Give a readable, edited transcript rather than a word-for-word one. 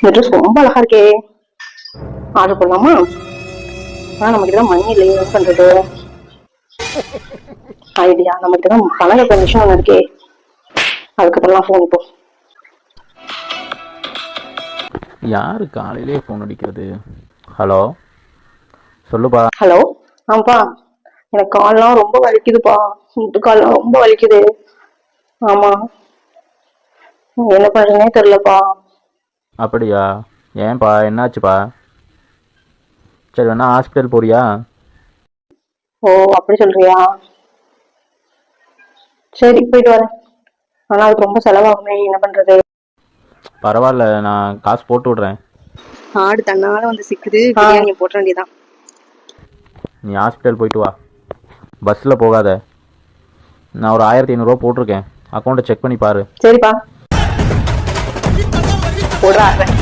இந்த ட்ரெஸ் ரொம்ப அழகா இருக்கே, ஆர்டர் பண்ணலாமா? ஆனா நம்ம கிட்ட மணி இல்லையே, என்ன பண்றது? ஐடியா, நம்ம கிட்ட பணம் கண்டிஷன் ஒண்ணு இருக்கே, அதுக்கப்புறம் போன் இப்போ. யாரு காலையிலே ஃபோன் அடிக்கிறது? ஹலோ, சொல்லுப்பா. ஹலோ, ஆமாப்பா, எனக்கு கால்லாம் ரொம்ப வலிக்குதுப்பா, முட்டு கால்லாம் ரொம்ப வலிக்குது. ஆமா, என்ன பண்றதுனே தெரியலப்பா. அப்படியா? ஏன்பா, என்னாச்சுப்பா? சரி, வேணா ஹாஸ்பிட்டல் போறியா? ஓ, அப்படி சொல்றியா? சரி, போயிட்டு வரேன். ஆனா அதுக்கு ரொம்ப செலவாகுமே, என்ன பண்றது? பரவாயில்ல, நான் காசு போட்டு விடுறேன். ஆடு தன்னால வந்து சிக்குது, பிரியாணியை போட்ட வேண்டியதான். நீ ஹாஸ்பிட்டல் போயிட்டு வா, பஸ்ஸில் போகாத. நான் ஒரு 1500 போட்டிருக்கேன், அக்கௌண்ட்டை செக் பண்ணி பாரு. சரிப்பா, போடுறா.